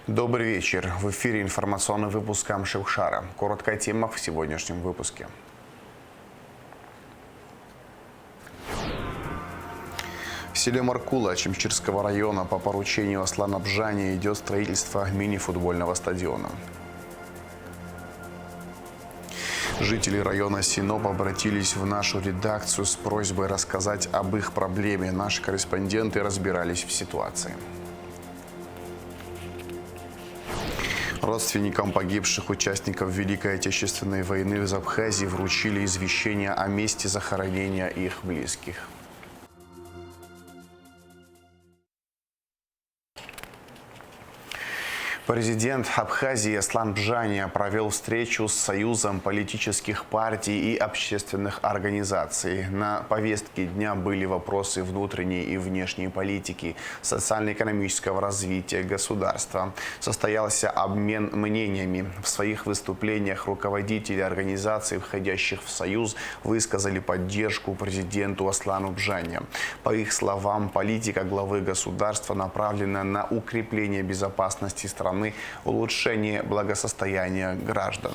Добрый вечер. В эфире информационный выпуск Амшевшара. Короткая тема в сегодняшнем выпуске. В селе Маркула Чемчирского района по поручению Аслана Бжани идет строительство мини-футбольного стадиона. Жители района Синоп обратились в нашу редакцию с просьбой рассказать об их проблеме. Наши корреспонденты разбирались в ситуации. Родственникам погибших участников Великой Отечественной войны из Абхазии вручили извещение о месте захоронения их близких. Президент Абхазии Аслан Бжани провел встречу с Союзом политических партий и общественных организаций. На повестке дня были вопросы внутренней и внешней политики, социально-экономического развития государства. Состоялся обмен мнениями. В своих выступлениях руководители организаций, входящих в Союз, высказали поддержку президенту Аслану Бжани. По их словам, политика главы государства направлена на укрепление безопасности страны, улучшение благосостояния граждан.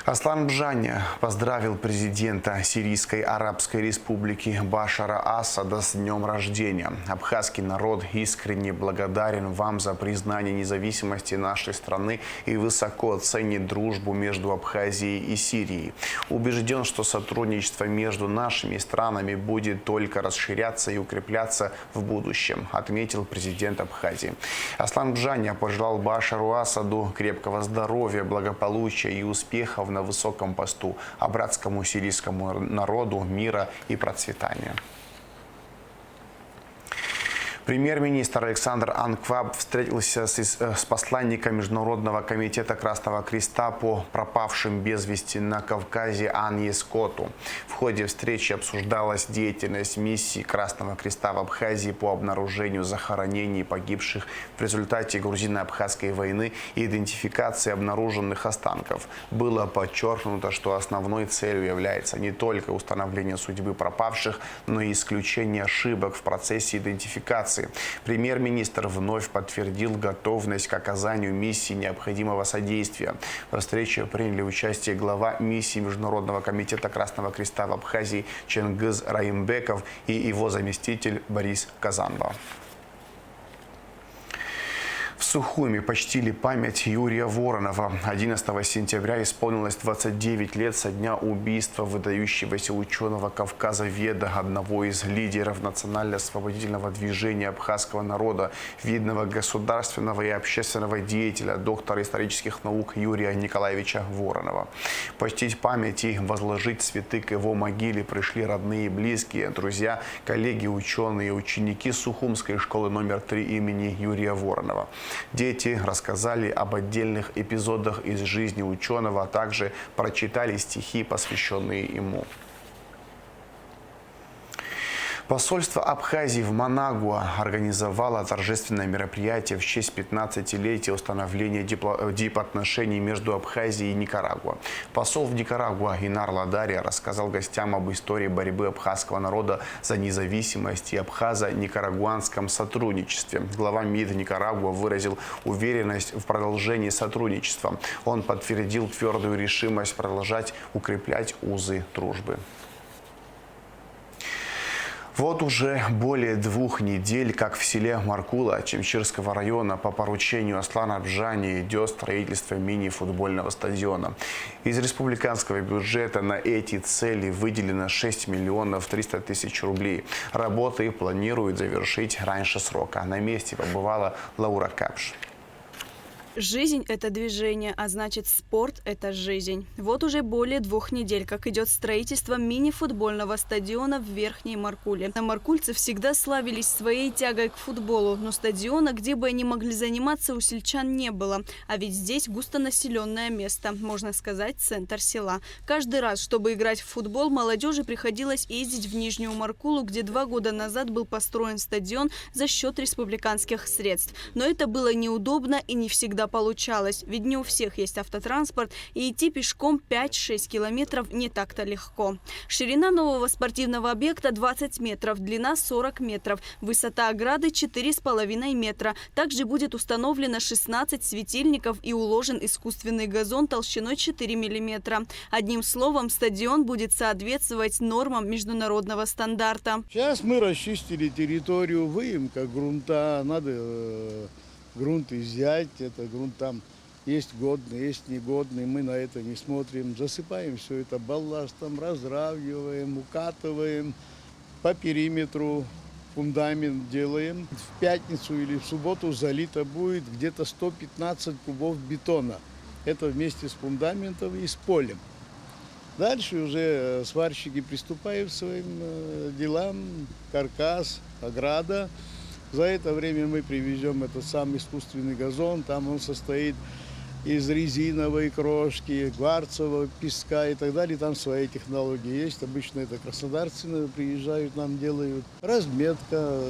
Аслан Бжани поздравил президента Сирийской Арабской Республики Башара Асада с днем рождения. Абхазский народ искренне благодарен вам за признание независимости нашей страны и высоко ценит дружбу между Абхазией и Сирией. Убежден, что сотрудничество между нашими странами будет только расширяться и укрепляться в будущем, отметил президент Абхазии. Аслан Бжани пожелал Башару Асаду крепкого здоровья, благополучия и успехов на высоком посту, а братскому сирийскому народу мира и процветания. Премьер-министр Александр Анкваб встретился с посланником Международного комитета Красного Креста по пропавшим без вести на Кавказе Анье Скотту. В ходе встречи обсуждалась деятельность миссии Красного Креста в Абхазии по обнаружению захоронений погибших в результате грузино-абхазской войны и идентификации обнаруженных останков. Было подчеркнуто, что основной целью является не только установление судьбы пропавших, но и исключение ошибок в процессе идентификации. Премьер-министр вновь подтвердил готовность к оказанию миссии необходимого содействия. Во встрече приняли участие глава миссии Международного комитета Красного Креста в Абхазии Чингиз Раимбеков и его заместитель Борис Казанба. В Сухуми почтили память Юрия Воронова. 11 сентября исполнилось 29 лет со дня убийства выдающегося ученого-кавказоведа, одного из лидеров национально-освободительного движения абхазского народа, видного государственного и общественного деятеля, доктора исторических наук Юрия Николаевича Воронова. Почтить память и возложить цветы к его могиле пришли родные и близкие, друзья, коллеги, ученые и ученики Сухумской школы номер 3 имени Юрия Воронова. Дети рассказали об отдельных эпизодах из жизни ученого, а также прочитали стихи, посвященные ему. Посольство Абхазии в Манагуа организовало торжественное мероприятие в честь 15-летия установления дипотношений между Абхазией и Никарагуа. Посол в Никарагуа Инар Ладария рассказал гостям об истории борьбы абхазского народа за независимость и абхазо-никарагуанском сотрудничестве. Глава МИД Никарагуа выразил уверенность в продолжении сотрудничества. Он подтвердил твердую решимость продолжать укреплять узы дружбы. Вот уже более 2 недель, как в селе Маркула Чемчирского района по поручению Аслана Бжани идет строительство мини-футбольного стадиона. Из республиканского бюджета на эти цели выделено 6 миллионов 300 тысяч рублей. Работы планируют завершить раньше срока. На месте побывала Лаура Капш. Жизнь – это движение, а значит спорт – это жизнь. Вот уже более 2 недель, как идет строительство мини-футбольного стадиона в Верхней Маркуле. Маркульцы всегда славились своей тягой к футболу, но стадиона, где бы они могли заниматься, у сельчан не было. А ведь здесь густонаселенное место, можно сказать, центр села. Каждый раз, чтобы играть в футбол, молодежи приходилось ездить в Нижнюю Маркулу, где 2 года назад был построен стадион за счет республиканских средств. Но это было неудобно и не всегда всегда получалось, ведь не у всех есть автотранспорт, и идти пешком 5-6 километров не так-то легко. Ширина нового спортивного объекта 20 метров, длина 40 метров, высота ограды 4,5 метра. Также будет установлено 16 светильников и уложен искусственный газон толщиной 4 миллиметра. Одним словом, стадион будет соответствовать нормам международного стандарта. Сейчас мы расчистили территорию, выемка грунта, надо грунт изъять, это грунт там есть годный, есть негодный, мы на это не смотрим, засыпаем все это балластом, разравниваем, укатываем по периметру, фундамент делаем. В пятницу или в субботу залито будет где-то 115 кубов бетона, это вместе с фундаментом и с полем. Дальше уже сварщики приступают к своим делам, каркас, ограда. За это время мы привезем этот самый искусственный газон, там он состоит из резиновой крошки, кварцевого песка и так далее. Там свои технологии есть, обычно это краснодарцы приезжают, нам делают. Разметка,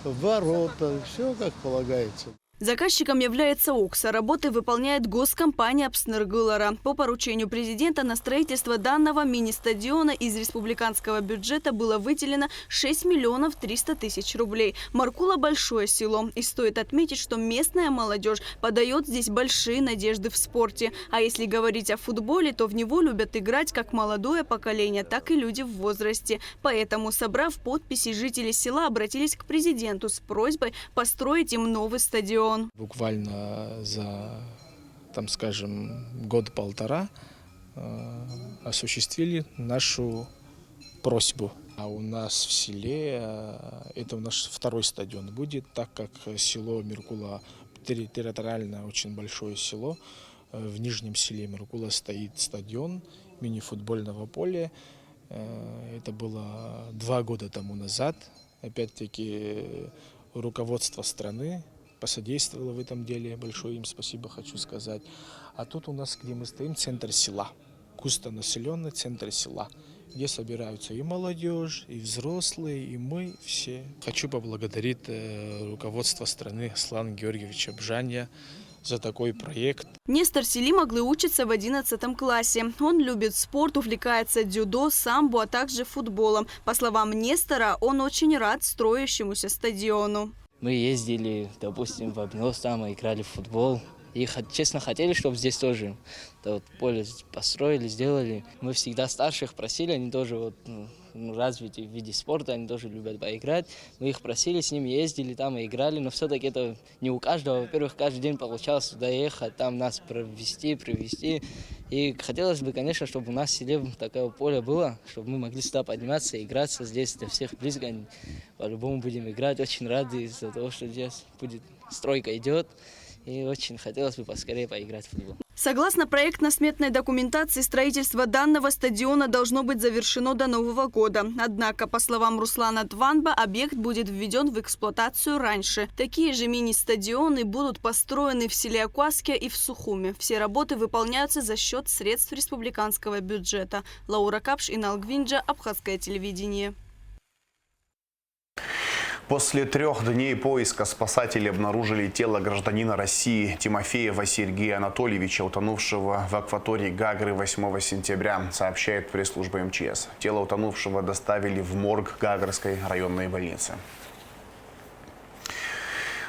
ворота, все как полагается. Заказчиком является ОКСА. Работы выполняет госкомпания «Пснергылара». По поручению президента на строительство данного мини-стадиона из республиканского бюджета было выделено 6 миллионов 300 тысяч рублей. Маркула – большое село. И стоит отметить, что местная молодежь подает здесь большие надежды в спорте. А если говорить о футболе, то в него любят играть как молодое поколение, так и люди в возрасте. Поэтому, собрав подписи, жители села обратились к президенту с просьбой построить им новый стадион. Буквально за, там, скажем, год-полтора осуществили нашу просьбу. А у нас в селе, это у нас второй стадион будет, так как село Меркула территориально очень большое село. В нижнем селе Меркула стоит стадион мини-футбольного поля. Это было 2 года тому назад. Опять-таки руководство страны посодействовало в этом деле. Большое им спасибо хочу сказать. А тут у нас, где мы стоим, центр села. Густонаселенный центр села, где собираются и молодежь, и взрослые, и мы все. Хочу поблагодарить руководство страны Аслана Георгиевича Бжания за такой проект. Нестор Селимоглы учится в 11 классе. Он любит спорт, увлекается дзюдо, самбо, а также футболом. По словам Нестора, он очень рад строящемуся стадиону. Мы ездили, допустим, в Обнос, там играли в футбол. И, честно, хотели, чтобы здесь тоже поле построили, сделали. Мы всегда старших просили, они тоже развиты в виде спорта, они тоже любят поиграть. Мы их просили, с ними ездили, там и играли, но все-таки это не у каждого. Во-первых, каждый день получалось туда ехать, там нас привезти. И хотелось бы, конечно, чтобы у нас в селе такое поле было, чтобы мы могли сюда подниматься и играться. Здесь для всех близко, по-любому будем играть. Очень рады из-за того, что здесь стройка идет. И очень хотелось бы поскорее поиграть в футбол. Согласно проектно-сметной документации, строительство данного стадиона должно быть завершено до Нового года. Однако, по словам Руслана Тванба, объект будет введен в эксплуатацию раньше. Такие же мини-стадионы будут построены в селе Акваския и в Сухуме. Все работы выполняются за счет средств республиканского бюджета. Лаура Капш, Инал Гвинджа, Абхазское телевидение. После 3 дней поиска спасатели обнаружили тело гражданина России Тимофеева Сергея Анатольевича, утонувшего в акватории Гагры 8 сентября, сообщает пресс-служба МЧС. Тело утонувшего доставили в морг Гагрской районной больницы.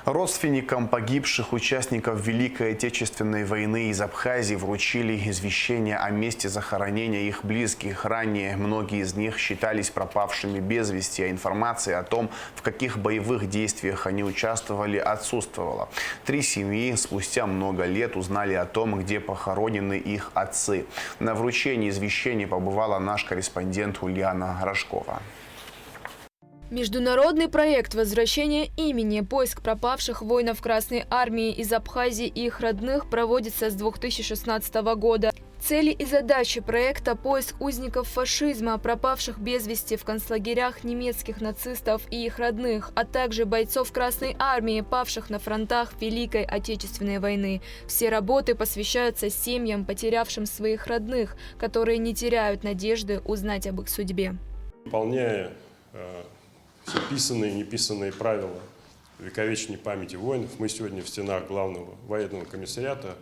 Родственникам погибших участников Великой Отечественной войны из Абхазии вручили извещение о месте захоронения их близких. Ранее многие из них считались пропавшими без вести, а информация о том, в каких боевых действиях они участвовали, отсутствовала. 3 семьи спустя много лет узнали о том, где похоронены их отцы. На вручении извещения побывала наш корреспондент Ульяна Рожкова. Международный проект возвращения имени «Поиск пропавших воинов Красной Армии из Абхазии и их родных» проводится с 2016 года. Цели и задачи проекта – поиск узников фашизма, пропавших без вести в концлагерях немецких нацистов и их родных, а также бойцов Красной Армии, павших на фронтах Великой Отечественной войны. Все работы посвящаются семьям, потерявшим своих родных, которые не теряют надежды узнать об их судьбе. Выполняя все писанные и неписанные правила увековечения памяти воинов. Мы сегодня в стенах главного военного комиссариата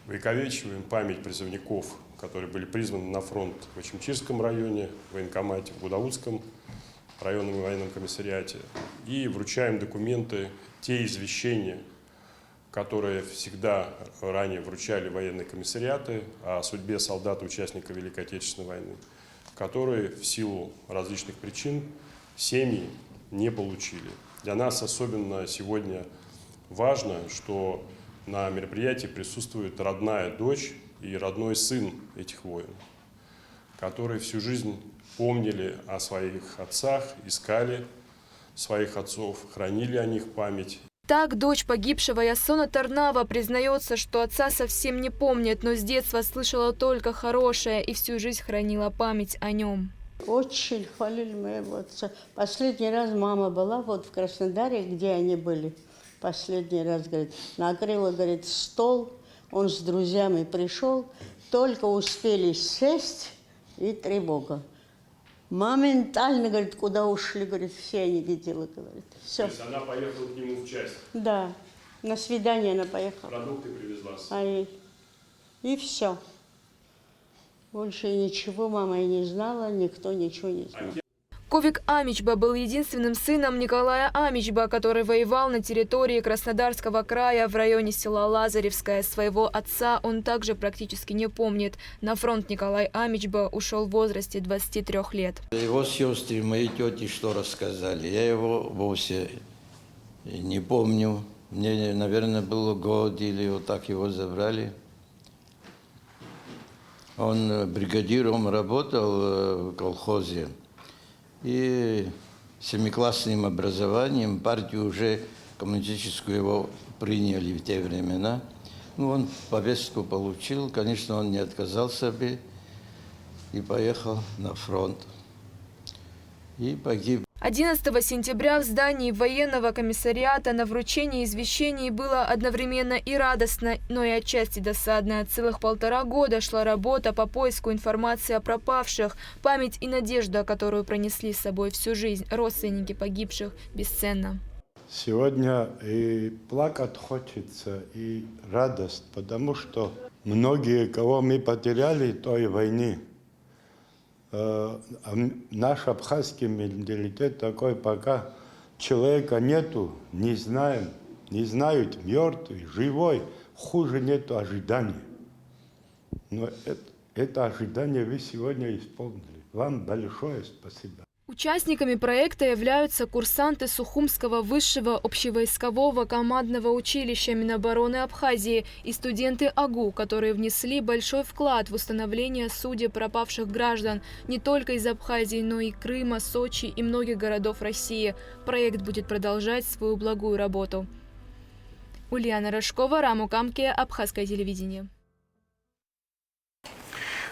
увековечиваем память призывников, которые были призваны на фронт в Очимчирском районе, в военкомате, в Гудаутском районном военном комиссариате. И вручаем документы, те извещения, которые всегда ранее вручали военные комиссариаты о судьбе солдат, участников Великой Отечественной войны, которые в силу различных причин семьи не получили. Для нас особенно сегодня важно, что на мероприятии присутствует родная дочь и родной сын этих воинов, которые всю жизнь помнили о своих отцах, искали своих отцов, хранили о них память. Так, дочь погибшего Ясона Тарнава признается, что отца совсем не помнит, но с детства слышала только хорошее и всю жизнь хранила память о нем. Очень хвалили моего отца. Последний раз мама была вот в Краснодаре, где они были. Последний раз, говорит, накрыла, говорит, стол. Он с друзьями пришел, только успели сесть, и тревога. Моментально, говорит, куда ушли, говорит, все не видела, говорит. Все. То есть она поехала к нему в часть? Да, на свидание она поехала. Продукты привезла. И все. Больше ничего мама и не знала, никто ничего не знал. Ковик Амичба был единственным сыном Николая Амичба, который воевал на территории Краснодарского края в районе села Лазаревское. Своего отца он также практически не помнит. На фронт Николай Амичба ушел в возрасте 23 лет. Его сестры, мои тети, что рассказали, я его вовсе не помню. Мне, наверное, было год или вот так его забрали. Он бригадиром работал в колхозе. И семиклассным образованием партию уже коммунистическую его приняли в те времена. Ну, он повестку получил, конечно, он не отказался бы и поехал на фронт. И погиб. 11 сентября в здании военного комиссариата на вручении извещений было одновременно и радостно, но и отчасти досадно. Целых 1,5 года шла работа по поиску информации о пропавших. Память и надежда, которую пронесли с собой всю жизнь родственники погибших, бесценна. Сегодня и плакать хочется, и радость, потому что многие, кого мы потеряли в той войне, наш абхазский менталитет такой, пока человека нету, не знаем, не знают, мертвый, живой, хуже нету ожидания. Но это ожидание вы сегодня исполнили. Вам большое спасибо. Участниками проекта являются курсанты Сухумского высшего общевойскового командного училища Минобороны Абхазии и студенты АГУ, которые внесли большой вклад в установление судеб пропавших граждан не только из Абхазии, но и Крыма, Сочи и многих городов России. Проект будет продолжать свою благую работу. Ульяна Рожкова, Раму Камке, Абхазское телевидение.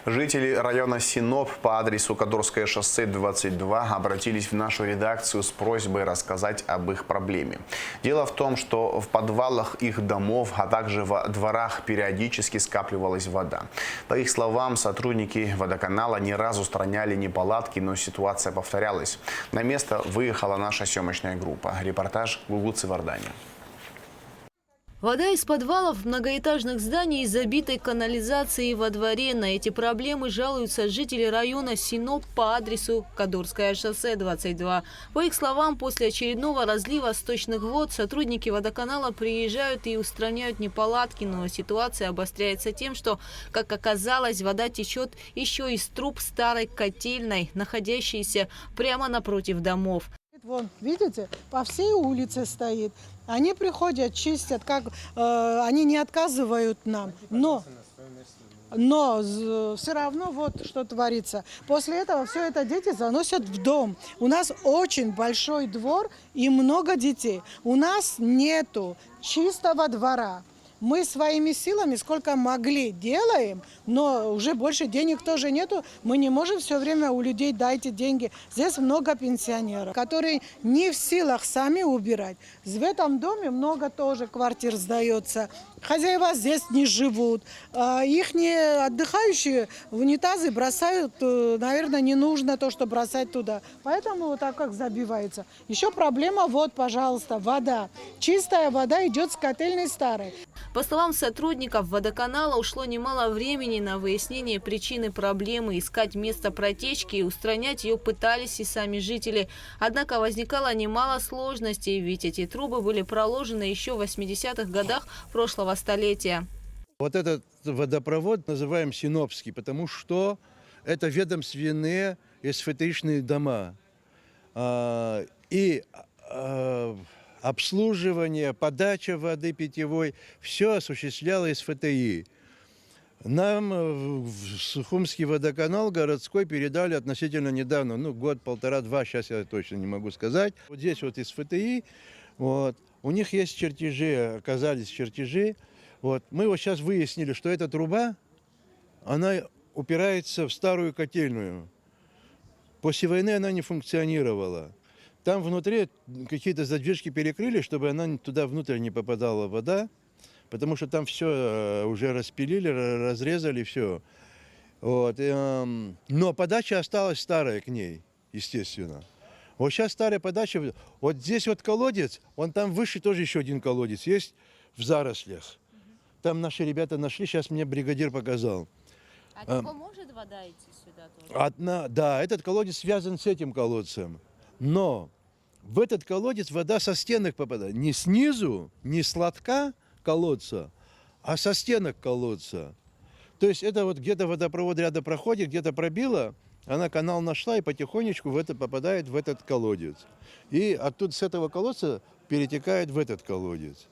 Жители района Синоп по адресу Кадорское шоссе 22 обратились в нашу редакцию с просьбой рассказать об их проблеме. Дело в том, что в подвалах их домов, а также во дворах периодически скапливалась вода. По их словам, сотрудники водоканала не раз устраняли неполадки, но ситуация повторялась. На место выехала наша съемочная группа. Репортаж Гугуцы Вардани. Вода из подвалов многоэтажных зданий, забитой канализацией во дворе. На эти проблемы жалуются жители района Синоп по адресу Кадорское шоссе 22. По их словам, после очередного разлива сточных вод сотрудники водоканала приезжают и устраняют неполадки, но ситуация обостряется тем, что, как оказалось, вода течет еще из труб старой котельной, находящейся прямо напротив домов. Вон, видите, по всей улице стоит. Они приходят, чистят, они не отказывают нам. Но все равно вот что творится. После этого все это дети заносят в дом. У нас очень большой двор и много детей. У нас нету чистого двора. Мы своими силами сколько могли делаем, но уже больше денег тоже нету. Мы не можем все время у людей дайте деньги. Здесь много пенсионеров, которые не в силах сами убирать. В этом доме много тоже квартир сдается. Хозяева здесь не живут. Их отдыхающие в унитазы бросают, наверное, не нужно то, что бросать туда. Поэтому вот так как забивается. Еще проблема, вот, пожалуйста, вода. Чистая вода идет с котельной старой. По словам сотрудников водоканала, ушло немало времени на выяснение причины проблемы, искать место протечки и устранять ее пытались и сами жители. Однако возникало немало сложностей, ведь эти трубы были проложены еще в 80-х годах прошлого столетия. Вот этот водопровод называем Синопский, потому что это ведомственные СФТИшные дома. И обслуживание, подача воды питьевой, все осуществляло СФТИ. Нам в Сухумский водоканал городской передали относительно недавно, год, полтора-два, сейчас я точно не могу сказать. Вот здесь вот СФТИ, вот, у них есть чертежи, оказались чертежи. Вот, мы вот сейчас выяснили, что эта труба, она упирается в старую котельную. После войны она не функционировала. Там внутри какие-то задвижки перекрыли, чтобы она туда внутрь не попадала вода, потому что там все уже распилили, разрезали, все. Вот. Но подача осталась старая к ней, естественно. Вот сейчас старая подача. Вот здесь вот колодец, вон там выше тоже еще один колодец есть в зарослях. Там наши ребята нашли, сейчас мне бригадир показал. А типа может вода идти сюда тоже? Да, этот колодец связан с этим колодцем. Но в этот колодец вода со стенок попадает. Не снизу, не с лотка колодца, а со стенок колодца. То есть это вот где-то водопровод рядом проходит, где-то пробило, она канал нашла и потихонечку попадает в этот колодец. И оттуда с этого колодца перетекает в этот колодец.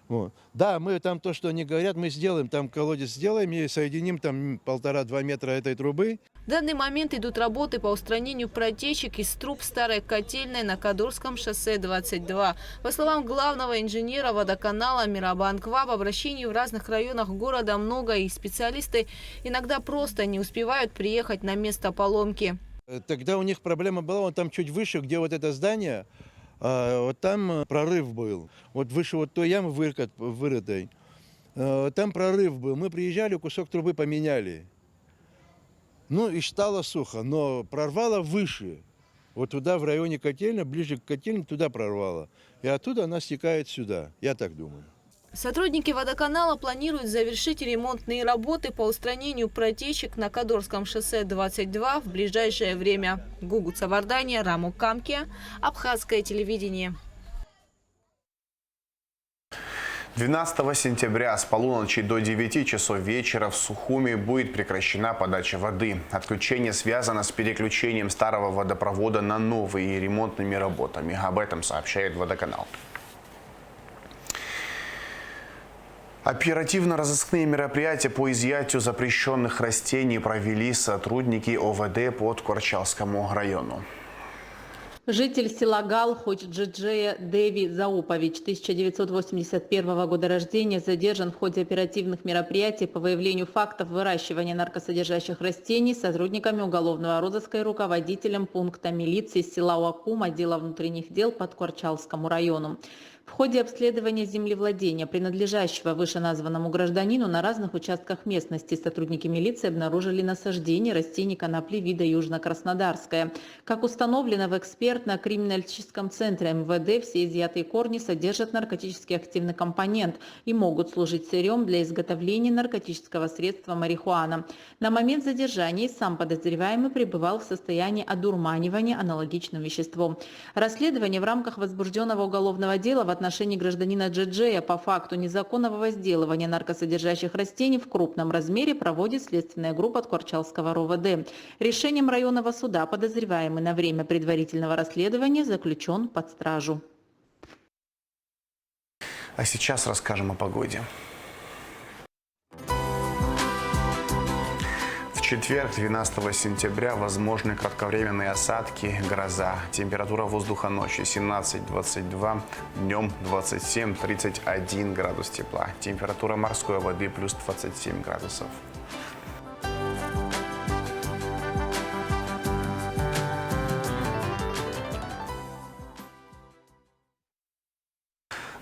Вот. Да, мы там то, что они говорят, мы сделаем, там колодец сделаем и соединим там 1,5-2 метра этой трубы. В данный момент идут работы по устранению протечек из труб старой котельной на Кадурском шоссе 22. По словам главного инженера водоканала Мирабан Анкваб, обращений в разных районах города много, и специалисты иногда просто не успевают приехать на место поломки. Тогда у них проблема была, вот там чуть выше, где вот это здание, вот там прорыв был. Вот выше вот той ямы вырытой, там прорыв был. Мы приезжали, кусок трубы поменяли. Ну и стало сухо, но прорвало выше. Вот туда, в районе котельной, ближе к котельне, туда прорвало. И оттуда она стекает сюда, я так думаю. Сотрудники водоканала планируют завершить ремонтные работы по устранению протечек на Кадурском шоссе 22 в ближайшее время. Гугут Савардания, Раму Камке, Абхазское телевидение. 12 сентября с полуночи до 9 часов вечера в Сухуми будет прекращена подача воды. Отключение связано с переключением старого водопровода на новый и ремонтными работами. Об этом сообщает водоканал. Оперативно-розыскные мероприятия по изъятию запрещенных растений провели сотрудники ОВД по Ткорчалскому району. Житель села Галхуч Джиджея Деви Заупович, 1981 года рождения, задержан в ходе оперативных мероприятий по выявлению фактов выращивания наркосодержащих растений сотрудниками уголовного розыска и руководителем пункта милиции села Уакум отдела внутренних дел по Ткорчалскому району. В ходе обследования землевладения, принадлежащего вышеназванному гражданину, на разных участках местности сотрудники милиции обнаружили насаждение растений конопли вида южно-краснодарская. Как установлено в экспертно-криминалистическом центре МВД, все изъятые корни содержат наркотически активный компонент и могут служить сырьем для изготовления наркотического средства марихуана. На момент задержания сам подозреваемый пребывал в состоянии одурманивания аналогичным веществом. Расследование в рамках возбужденного уголовного дела в отношении гражданина Джиджея по факту незаконного возделывания наркосодержащих растений в крупном размере проводит следственная группа Ткорчалского РОВД. Решением районного суда подозреваемый на время предварительного расследования заключен под стражу. А сейчас расскажем о погоде. четверг, 12 сентября, возможны кратковременные осадки, гроза. Температура воздуха ночью 17-22, днем 27-31 градус тепла. Температура морской воды плюс 27 градусов.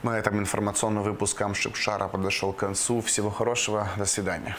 На этом информационный выпуск Амшипшара подошел к концу. Всего хорошего, до свидания.